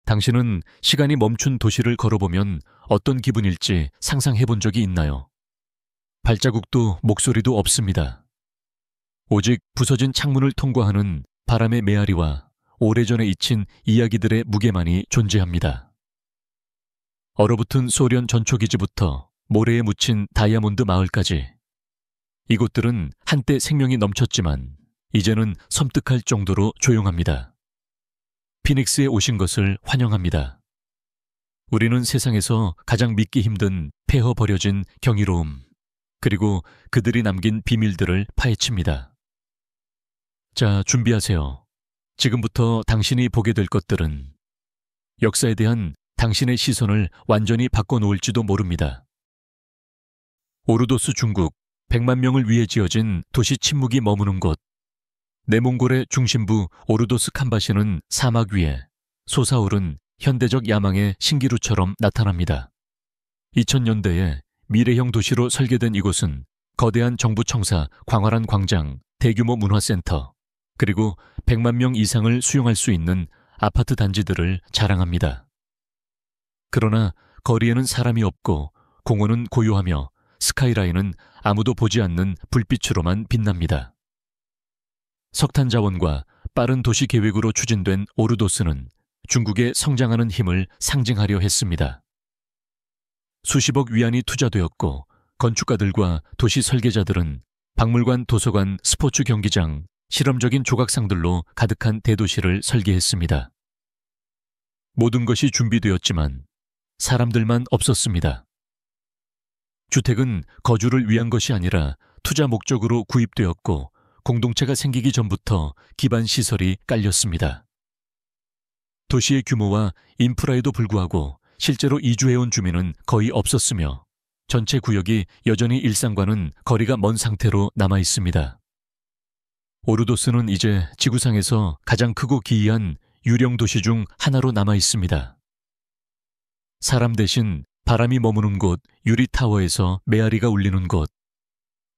당신은 시간이 멈춘 도시를 걸어보면 어떤 기분일지 상상해 본 적이 있나요? 발자국도 목소리도 없습니다. 오직 부서진 창문을 통과하는 바람의 메아리와 오래전에 잊힌 이야기들의 무게만이 존재합니다. 얼어붙은 소련 전초기지부터 모래에 묻힌 다이아몬드 마을까지 이곳들은 한때 생명이 넘쳤지만 이제는 섬뜩할 정도로 조용합니다. 피닉스에 오신 것을 환영합니다. 우리는 세상에서 가장 믿기 힘든 폐허 버려진 경이로움, 그리고 그들이 남긴 비밀들을 파헤칩니다. 자, 준비하세요. 지금부터 당신이 보게 될 것들은 역사에 대한 당신의 시선을 완전히 바꿔놓을지도 모릅니다. 오르도스 중국 100만 명을 위해 지어진 도시 침묵이 머무는 곳, 내몽골의 중심부 오르도스 캄바시는 사막 위에 솟아오른 현대적 야망의 신기루처럼 나타납니다. 2000년대에 미래형 도시로 설계된 이곳은 거대한 정부 청사, 광활한 광장, 대규모 문화센터, 그리고 100만 명 이상을 수용할 수 있는 아파트 단지들을 자랑합니다. 그러나 거리에는 사람이 없고 공원은 고요하며 스카이라인은 아무도 보지 않는 불빛으로만 빛납니다. 석탄 자원과 빠른 도시 계획으로 추진된 오르도스는 중국의 성장하는 힘을 상징하려 했습니다. 수십억 위안이 투자되었고 건축가들과 도시 설계자들은 박물관, 도서관, 스포츠 경기장, 실험적인 조각상들로 가득한 대도시를 설계했습니다. 모든 것이 준비되었지만 사람들만 없었습니다. 주택은 거주를 위한 것이 아니라 투자 목적으로 구입되었고 공동체가 생기기 전부터 기반 시설이 깔렸습니다. 도시의 규모와 인프라에도 불구하고 실제로 이주해온 주민은 거의 없었으며 전체 구역이 여전히 일상과는 거리가 먼 상태로 남아 있습니다. 오르도스는 이제 지구상에서 가장 크고 기이한 유령 도시 중 하나로 남아 있습니다. 사람 대신 바람이 머무는 곳 유리타워에서 메아리가 울리는 곳,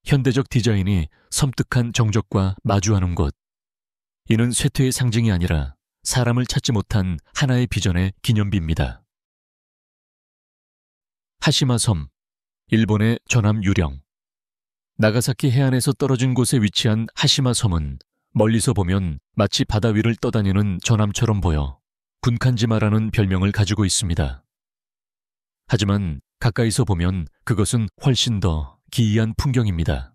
현대적 디자인이 섬뜩한 정적과 마주하는 곳, 이는 쇠퇴의 상징이 아니라 사람을 찾지 못한 하나의 비전의 기념비입니다. 하시마 섬, 일본의 전함 유령. 나가사키 해안에서 떨어진 곳에 위치한 하시마 섬은 멀리서 보면 마치 바다 위를 떠다니는 전함처럼 보여 군칸지마라는 별명을 가지고 있습니다. 하지만 가까이서 보면 그것은 훨씬 더 기이한 풍경입니다.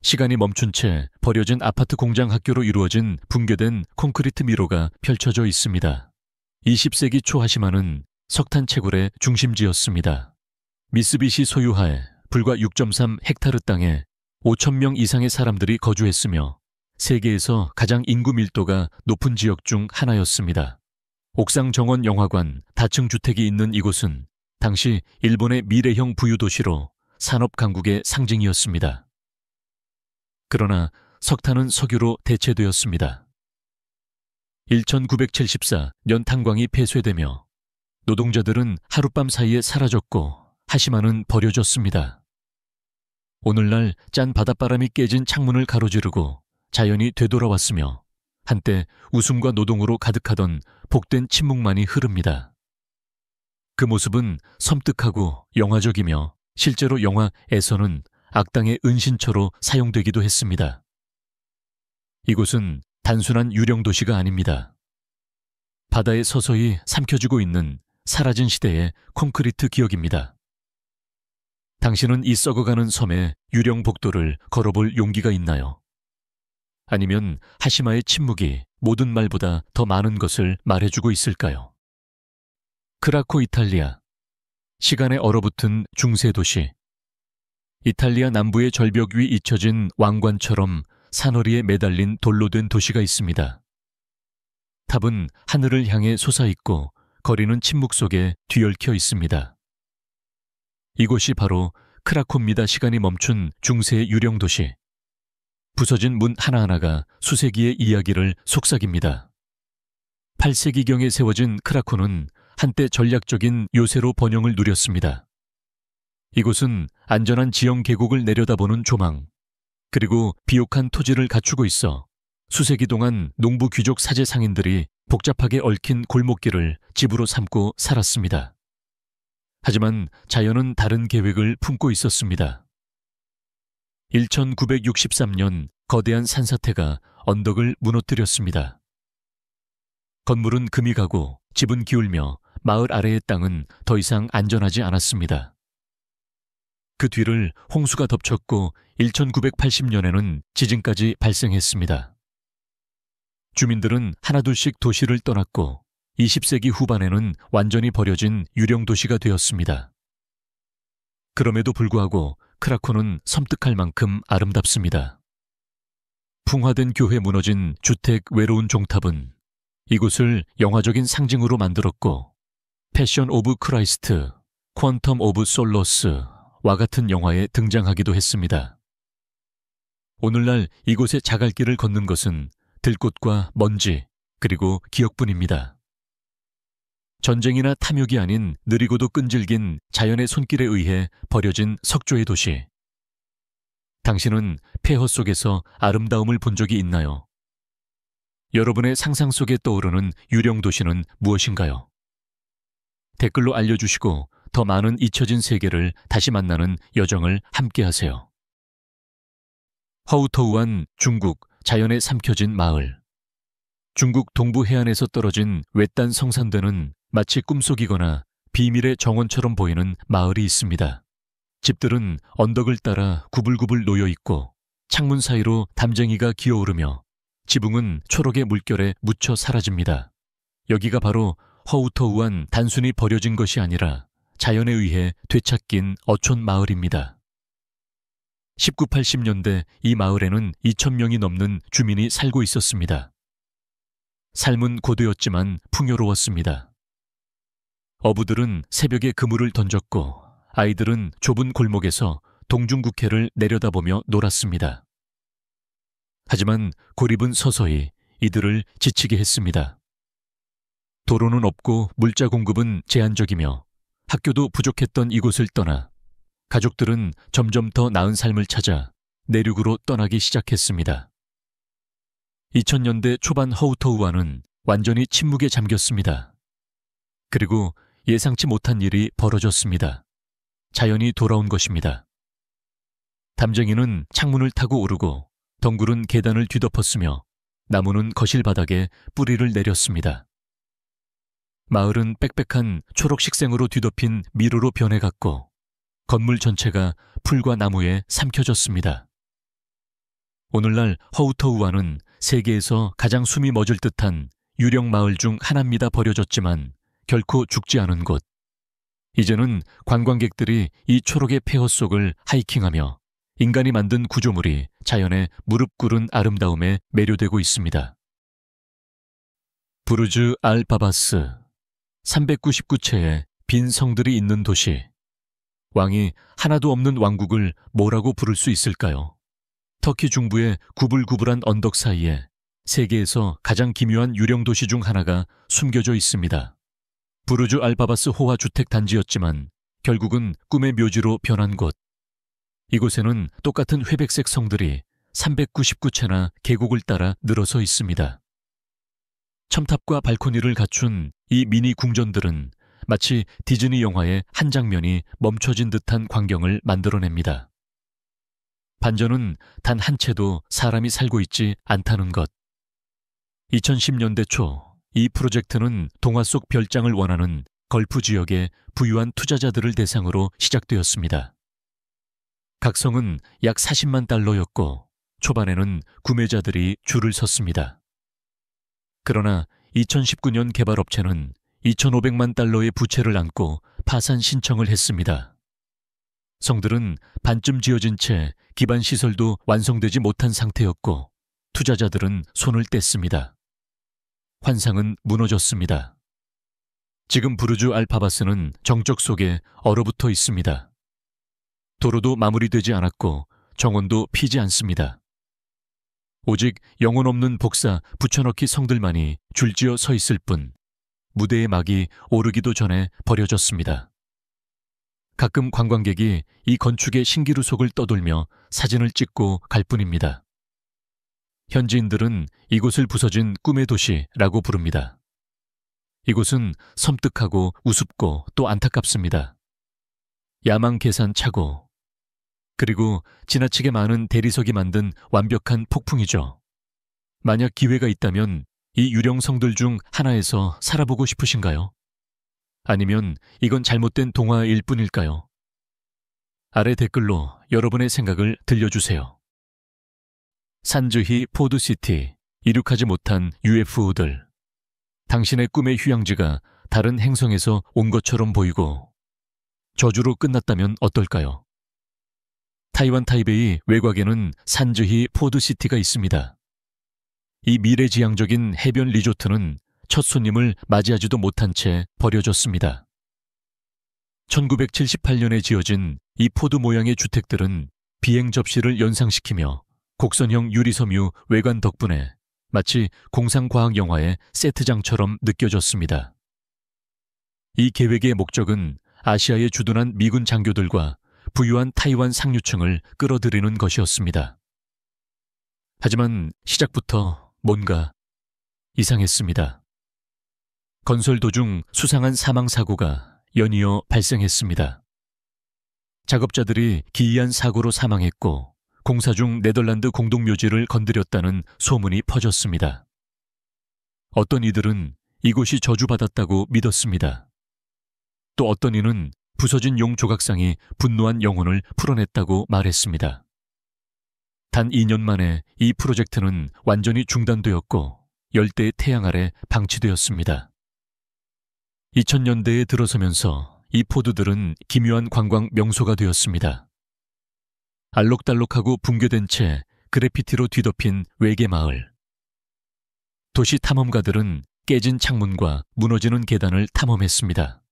시간이 멈춘 채 버려진 아파트 공장 학교로 이루어진 붕괴된 콘크리트 미로가 펼쳐져 있습니다. 20세기 초 하시마는 석탄 채굴의 중심지였습니다. 미쓰비시 소유하에 불과 6.3 헥타르 땅에 5,000명 이상의 사람들이 거주했으며 세계에서 가장 인구 밀도가 높은 지역 중 하나였습니다. 옥상 정원 영화관, 다층 주택이 있는 이곳은 당시 일본의 미래형 부유도시로 산업 강국의 상징이었습니다. 그러나 석탄은 석유로 대체되었습니다. 1974년 탄광이 폐쇄되며 노동자들은 하룻밤 사이에 사라졌고 하시마는 버려졌습니다. 오늘날 짠 바닷바람이 깨진 창문을 가로지르고 자연이 되돌아왔으며 한때 웃음과 노동으로 가득하던 복된 침묵만이 흐릅니다. 그 모습은 섬뜩하고 영화적이며 실제로 영화에서는 악당의 은신처로 사용되기도 했습니다. 이곳은 단순한 유령 도시가 아닙니다. 바다에 서서히 삼켜지고 있는 사라진 시대의 콘크리트 기억입니다. 당신은 이 썩어가는 섬의 유령 복도를 걸어볼 용기가 있나요? 아니면 하시마의 침묵이 모든 말보다 더 많은 것을 말해주고 있을까요? 크라코, 이탈리아. 시간에 얼어붙은 중세 도시. 이탈리아 남부의 절벽 위 잊혀진 왕관처럼 산허리에 매달린 돌로 된 도시가 있습니다. 탑은 하늘을 향해 솟아있고 거리는 침묵 속에 뒤얽혀 있습니다. 이곳이 바로 크라코입니다. 시간이 멈춘 중세의 유령 도시. 부서진 문 하나하나가 수세기의 이야기를 속삭입니다. 8세기경에 세워진 크라코는 한때 전략적인 요새로 번영을 누렸습니다. 이곳은 안전한 지형 계곡을 내려다보는 조망, 그리고 비옥한 토지를 갖추고 있어 수세기 동안 농부 귀족 사제 상인들이 복잡하게 얽힌 골목길을 집으로 삼고 살았습니다. 하지만 자연은 다른 계획을 품고 있었습니다. 1963년 거대한 산사태가 언덕을 무너뜨렸습니다. 건물은 금이 가고 집은 기울며 마을 아래의 땅은 더 이상 안전하지 않았습니다. 그 뒤를 홍수가 덮쳤고 1980년에는 지진까지 발생했습니다. 주민들은 하나둘씩 도시를 떠났고 20세기 후반에는 완전히 버려진 유령 도시가 되었습니다. 그럼에도 불구하고 크라코는 섬뜩할 만큼 아름답습니다. 풍화된 교회 무너진 주택 외로운 종탑은 이곳을 영화적인 상징으로 만들었고 패션 오브 크라이스트, 퀀텀 오브 솔로스와 같은 영화에 등장하기도 했습니다. 오늘날 이곳의 자갈길을 걷는 것은 들꽃과 먼지 그리고 기억뿐입니다. 전쟁이나 탐욕이 아닌 느리고도 끈질긴 자연의 손길에 의해 버려진 석조의 도시. 당신은 폐허 속에서 아름다움을 본 적이 있나요? 여러분의 상상 속에 떠오르는 유령 도시는 무엇인가요? 댓글로 알려주시고 더 많은 잊혀진 세계를 다시 만나는 여정을 함께하세요. 허우터우한 중국 자연에 삼켜진 마을. 중국 동부 해안에서 떨어진 외딴 성산대는 마치 꿈속이거나 비밀의 정원처럼 보이는 마을이 있습니다. 집들은 언덕을 따라 구불구불 놓여 있고 창문 사이로 담쟁이가 기어오르며 지붕은 초록의 물결에 묻혀 사라집니다. 여기가 바로 허우터우한 단순히 버려진 것이 아니라 자연에 의해 되찾긴 어촌 마을입니다. 1980년대 이 마을에는 2,000명이 넘는 주민이 살고 있었습니다. 삶은 고되었지만 풍요로웠습니다. 어부들은 새벽에 그물을 던졌고 아이들은 좁은 골목에서 동중국해를 내려다보며 놀았습니다. 하지만 고립은 서서히 이들을 지치게 했습니다. 도로는 없고 물자 공급은 제한적이며 학교도 부족했던 이곳을 떠나 가족들은 점점 더 나은 삶을 찾아 내륙으로 떠나기 시작했습니다. 2000년대 초반 허우터우와는 완전히 침묵에 잠겼습니다. 그리고 예상치 못한 일이 벌어졌습니다. 자연이 돌아온 것입니다. 담쟁이는 창문을 타고 오르고 덩굴은 계단을 뒤덮었으며 나무는 거실 바닥에 뿌리를 내렸습니다. 마을은 빽빽한 초록 식생으로 뒤덮인 미로로 변해갔고 건물 전체가 풀과 나무에 삼켜졌습니다. 오늘날 허우터우와는 세계에서 가장 숨이 멎을 듯한 유령 마을 중 하나입니다. 버려졌지만 결코 죽지 않은 곳. 이제는 관광객들이 이 초록의 폐허 속을 하이킹하며 인간이 만든 구조물이 자연의 무릎 꿇은 아름다움에 매료되고 있습니다. 부르즈 알 바바스, 399채의 빈 성들이 있는 도시. 왕이 하나도 없는 왕국을 뭐라고 부를 수 있을까요? 터키 중부의 구불구불한 언덕 사이에 세계에서 가장 기묘한 유령 도시 중 하나가 숨겨져 있습니다. 부르즈 알바바스 호화 주택 단지였지만 결국은 꿈의 묘지로 변한 곳. 이곳에는 똑같은 회백색 성들이 399채나 계곡을 따라 늘어서 있습니다. 첨탑과 발코니를 갖춘 이 미니 궁전들은 마치 디즈니 영화의 한 장면이 멈춰진 듯한 광경을 만들어냅니다. 반전은 단 한 채도 사람이 살고 있지 않다는 것. 2010년대 초 이 프로젝트는 동화 속 별장을 원하는 걸프 지역의 부유한 투자자들을 대상으로 시작되었습니다. 각 성은 약 40만 달러였고 초반에는 구매자들이 줄을 섰습니다. 그러나 2019년 개발업체는 2,500만 달러의 부채를 안고 파산 신청을 했습니다. 성들은 반쯤 지어진 채 기반 시설도 완성되지 못한 상태였고 투자자들은 손을 뗐습니다. 환상은 무너졌습니다. 지금 부르주 알파바스는 정적 속에 얼어붙어 있습니다. 도로도 마무리되지 않았고 정원도 피지 않습니다. 오직 영혼 없는 복사 붙여넣기 성들만이 줄지어 서 있을 뿐 무대의 막이 오르기도 전에 버려졌습니다. 가끔 관광객이 이 건축의 신기루속을 떠돌며 사진을 찍고 갈 뿐입니다. 현지인들은 이곳을 부서진 꿈의 도시라고 부릅니다. 이곳은 섬뜩하고 우습고 또 안타깝습니다. 야망 계산 착오, 그리고 지나치게 많은 대리석이 만든 완벽한 폭풍이죠. 만약 기회가 있다면 이 유령성들 중 하나에서 살아보고 싶으신가요? 아니면 이건 잘못된 동화일 뿐일까요? 아래 댓글로 여러분의 생각을 들려주세요. 산즈히 포드시티, 이륙하지 못한 UFO들. 당신의 꿈의 휴양지가 다른 행성에서 온 것처럼 보이고 저주로 끝났다면 어떨까요? 타이완 타이베이 외곽에는 산즈히 포드시티가 있습니다. 이 미래지향적인 해변 리조트는 첫 손님을 맞이하지도 못한 채 버려졌습니다. 1978년에 지어진 이 포드 모양의 주택들은 비행 접시를 연상시키며 곡선형 유리섬유 외관 덕분에 마치 공상과학 영화의 세트장처럼 느껴졌습니다. 이 계획의 목적은 아시아에 주둔한 미군 장교들과 부유한 타이완 상류층을 끌어들이는 것이었습니다. 하지만 시작부터 뭔가 이상했습니다. 건설 도중 수상한 사망사고가 연이어 발생했습니다. 작업자들이 기이한 사고로 사망했고 공사 중 네덜란드 공동묘지를 건드렸다는 소문이 퍼졌습니다. 어떤 이들은 이곳이 저주받았다고 믿었습니다. 또 어떤 이는 부서진 용 조각상이 분노한 영혼을 풀어냈다고 말했습니다. 단 2년 만에 이 프로젝트는 완전히 중단되었고 열대의 태양 아래 방치되었습니다. 2000년대에 들어서면서 이 포드들은 기묘한 관광 명소가 되었습니다. 알록달록하고 붕괴된 채 그래피티로 뒤덮인 외계 마을. 도시 탐험가들은 깨진 창문과 무너지는 계단을 탐험했습니다.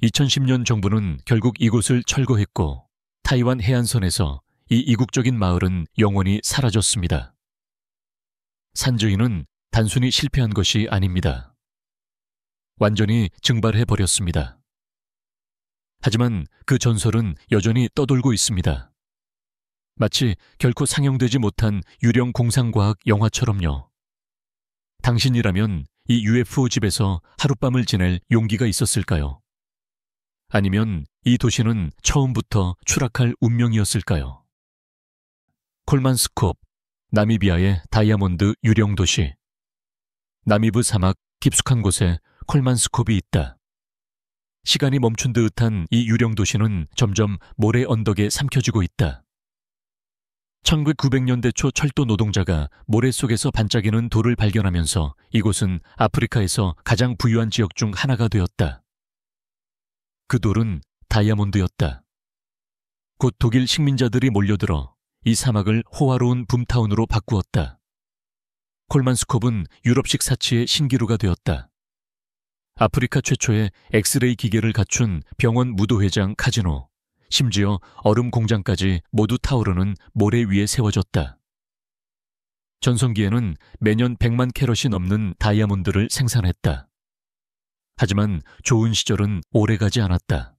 2010년 정부는 결국 이곳을 철거했고 타이완 해안선에서 이 이국적인 마을은 영원히 사라졌습니다. 산즈이는 단순히 실패한 것이 아닙니다. 완전히 증발해버렸습니다. 하지만 그 전설은 여전히 떠돌고 있습니다. 마치 결코 상영되지 못한 유령 공상과학 영화처럼요. 당신이라면 이 UFO 집에서 하룻밤을 지낼 용기가 있었을까요? 아니면 이 도시는 처음부터 추락할 운명이었을까요? 콜만스콥, 나미비아의 다이아몬드 유령 도시. 나미브 사막 깊숙한 곳에 콜만스콥이 있다. 시간이 멈춘 듯한 이 유령 도시는 점점 모래 언덕에 삼켜지고 있다. 1900년대 초 철도 노동자가 모래 속에서 반짝이는 돌을 발견하면서 이곳은 아프리카에서 가장 부유한 지역 중 하나가 되었다. 그 돌은 다이아몬드였다. 곧 독일 식민자들이 몰려들어 이 사막을 호화로운 붐타운으로 바꾸었다. 콜만스콥은 유럽식 사치의 신기루가 되었다. 아프리카 최초의 엑스레이 기계를 갖춘 병원 무도회장 카지노, 심지어 얼음 공장까지 모두 타오르는 모래 위에 세워졌다. 전성기에는 매년 100만 캐럿이 넘는 다이아몬드를 생산했다. 하지만 좋은 시절은 오래가지 않았다.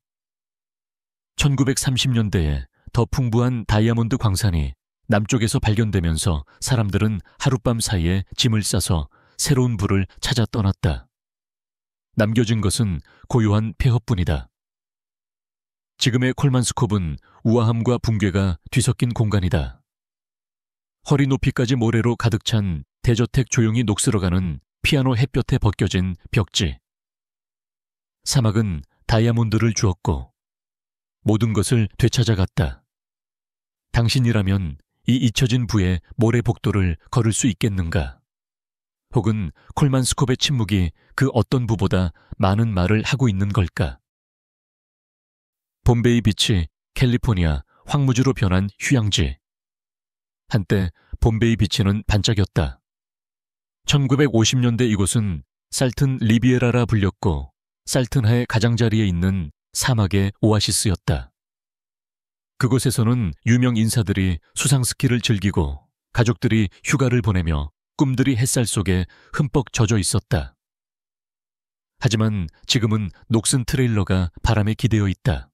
1930년대에 더 풍부한 다이아몬드 광산이 남쪽에서 발견되면서 사람들은 하룻밤 사이에 짐을 싸서 새로운 부를 찾아 떠났다. 남겨진 것은 고요한 폐허뿐이다. 지금의 콜만스콥은 우아함과 붕괴가 뒤섞인 공간이다. 허리 높이까지 모래로 가득 찬 대저택 조용히 녹슬어가는 피아노 햇볕에 벗겨진 벽지. 사막은 다이아몬드를 주었고 모든 것을 되찾아갔다. 당신이라면 이 잊혀진 부의 모래 복도를 걸을 수 있겠는가? 혹은 콜만스콥의 침묵이 그 어떤 부보다 많은 말을 하고 있는 걸까? 봄베이 비치, 캘리포니아 황무지로 변한 휴양지. 한때 봄베이 비치는 반짝였다. 1950년대 이곳은 살튼 리비에라라 불렸고 살튼하의 가장자리에 있는 사막의 오아시스였다. 그곳에서는 유명 인사들이 수상스키를 즐기고 가족들이 휴가를 보내며 꿈들이 햇살 속에 흠뻑 젖어 있었다. 하지만 지금은 녹슨 트레일러가 바람에 기대어 있다.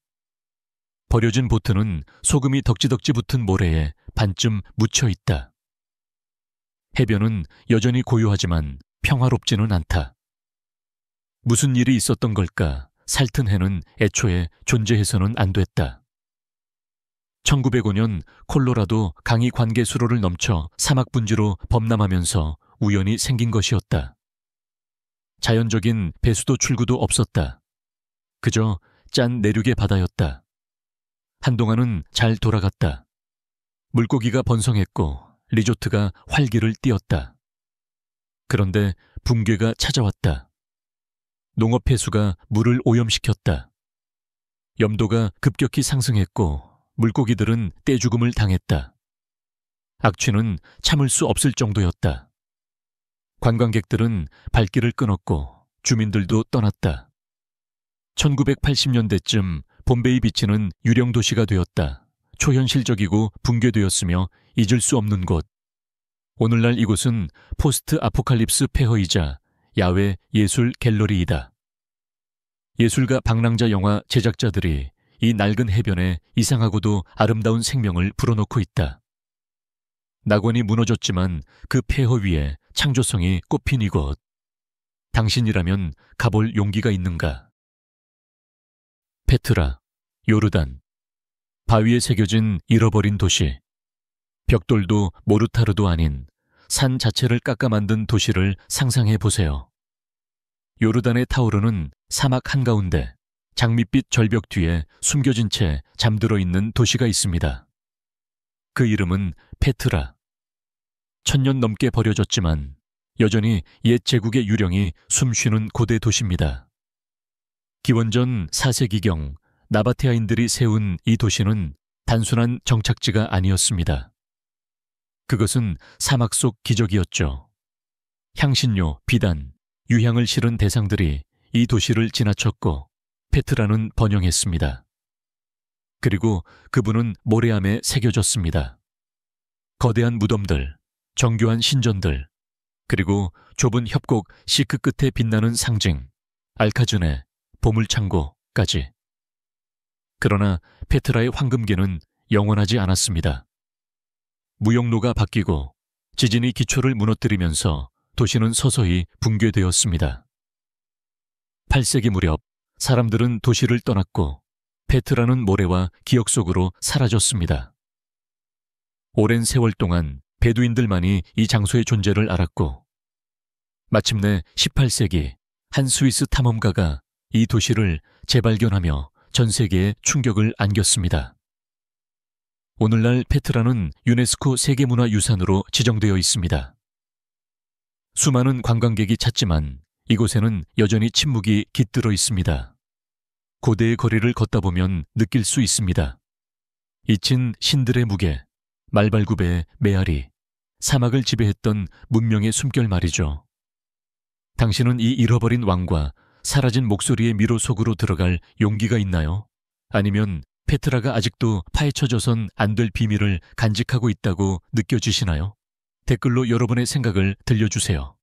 버려진 보트는 소금이 덕지덕지 붙은 모래에 반쯤 묻혀 있다. 해변은 여전히 고요하지만 평화롭지는 않다. 무슨 일이 있었던 걸까? 살튼 해는 애초에 존재해서는 안 됐다. 1905년 콜로라도 강이 관계 수로를 넘쳐 사막 분지로 범람하면서 우연히 생긴 것이었다. 자연적인 배수도 출구도 없었다. 그저 짠 내륙의 바다였다. 한동안은 잘 돌아갔다. 물고기가 번성했고 리조트가 활기를 띠었다. 그런데 붕괴가 찾아왔다. 농업 폐수가 물을 오염시켰다. 염도가 급격히 상승했고 물고기들은 떼죽음을 당했다. 악취는 참을 수 없을 정도였다. 관광객들은 발길을 끊었고 주민들도 떠났다. 1980년대쯤 봄베이 비치는 유령 도시가 되었다. 초현실적이고 붕괴되었으며 잊을 수 없는 곳. 오늘날 이곳은 포스트 아포칼립스 폐허이자 야외 예술 갤러리이다. 예술가 방랑자 영화 제작자들이 이 낡은 해변에 이상하고도 아름다운 생명을 불어넣고 있다. 낙원이 무너졌지만 그 폐허 위에 창조성이 꽃핀 이곳. 당신이라면 가볼 용기가 있는가? 페트라, 요르단. 바위에 새겨진 잃어버린 도시. 벽돌도 모르타르도 아닌 산 자체를 깎아 만든 도시를 상상해 보세요. 요르단에 타오르는 사막 한가운데 장밋빛 절벽 뒤에 숨겨진 채 잠들어 있는 도시가 있습니다. 그 이름은 페트라. 1000년 넘게 버려졌지만 여전히 옛 제국의 유령이 숨쉬는 고대 도시입니다. 기원전 4세기경 나바테아인들이 세운 이 도시는 단순한 정착지가 아니었습니다. 그것은 사막 속 기적이었죠. 향신료, 비단, 유향을 실은 대상들이 이 도시를 지나쳤고 페트라는 번영했습니다. 그리고 그분은 모래암에 새겨졌습니다. 거대한 무덤들, 정교한 신전들, 그리고 좁은 협곡 시크 끝에 빛나는 상징, 알카즈네, 보물창고까지. 그러나 페트라의 황금계는 영원하지 않았습니다. 무역로가 바뀌고 지진이 기초를 무너뜨리면서 도시는 서서히 붕괴되었습니다. 8세기 무렵 사람들은 도시를 떠났고 페트라는 모래와 기억 속으로 사라졌습니다. 오랜 세월 동안 베두인들만이 이 장소의 존재를 알았고 마침내 18세기 한 스위스 탐험가가 이 도시를 재발견하며 전 세계에 충격을 안겼습니다. 오늘날 페트라는 유네스코 세계문화유산으로 지정되어 있습니다. 수많은 관광객이 찾지만 이곳에는 여전히 침묵이 깃들어 있습니다. 고대의 거리를 걷다 보면 느낄 수 있습니다. 잊힌 신들의 무게, 말발굽의 메아리, 사막을 지배했던 문명의 숨결 말이죠. 당신은 이 잃어버린 왕과 사라진 목소리의 미로 속으로 들어갈 용기가 있나요? 아니면 페트라가 아직도 파헤쳐져선 안 될 비밀을 간직하고 있다고 느껴지시나요? 댓글로 여러분의 생각을 들려주세요.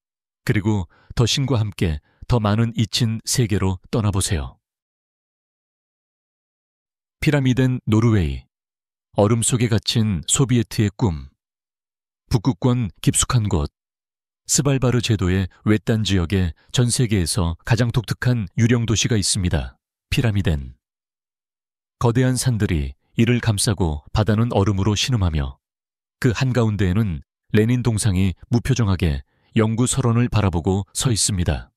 그리고 더 신과 함께 더 많은 잊힌 세계로 떠나보세요. 피라미드는 노르웨이. 얼음 속에 갇힌 소비에트의 꿈. 북극권 깊숙한 곳. 스발바르 제도의 외딴 지역에 전 세계에서 가장 독특한 유령 도시가 있습니다. 피라미드는. 거대한 산들이 이를 감싸고 바다는 얼음으로 신음하며 그 한가운데에는 레닌 동상이 무표정하게 영구 설원을 바라보고 서 있습니다.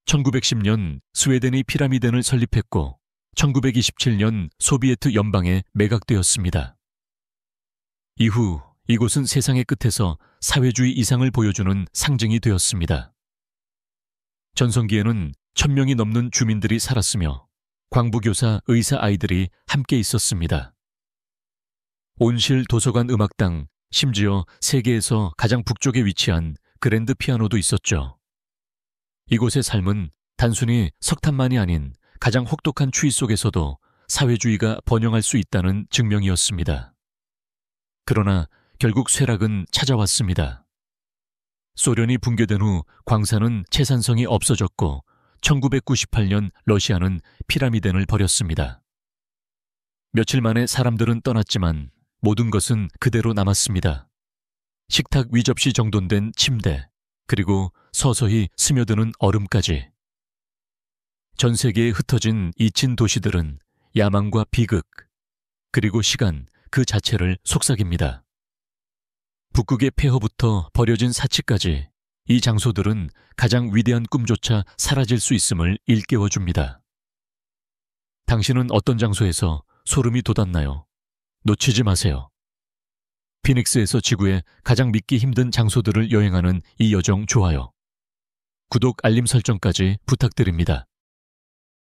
1910년 스웨덴이 피라미드를 설립했고 1927년 소비에트 연방에 매각되었습니다. 이후 이곳은 세상의 끝에서 사회주의 이상을 보여주는 상징이 되었습니다. 전성기에는 1000명이 넘는 주민들이 살았으며 광부교사, 의사 아이들이 함께 있었습니다. 온실 도서관 음악당, 심지어 세계에서 가장 북쪽에 위치한 그랜드 피아노도 있었죠. 이곳의 삶은 단순히 석탄만이 아닌 가장 혹독한 추위 속에서도 사회주의가 번영할 수 있다는 증명이었습니다. 그러나 결국 쇠락은 찾아왔습니다. 소련이 붕괴된 후 광산은 채산성이 없어졌고 1998년 러시아는 피라미드를 버렸습니다. 며칠 만에 사람들은 떠났지만 모든 것은 그대로 남았습니다. 식탁 위접시 정돈된 침대, 그리고 서서히 스며드는 얼음까지. 전 세계에 흩어진 잊힌 도시들은 야망과 비극, 그리고 시간 그 자체를 속삭입니다. 북극의 폐허부터 버려진 사치까지 이 장소들은 가장 위대한 꿈조차 사라질 수 있음을 일깨워줍니다. 당신은 어떤 장소에서 소름이 돋았나요? 놓치지 마세요. 피닉스에서 지구의 가장 믿기 힘든 장소들을 여행하는 이 여정 좋아요. 구독, 알림 설정까지 부탁드립니다.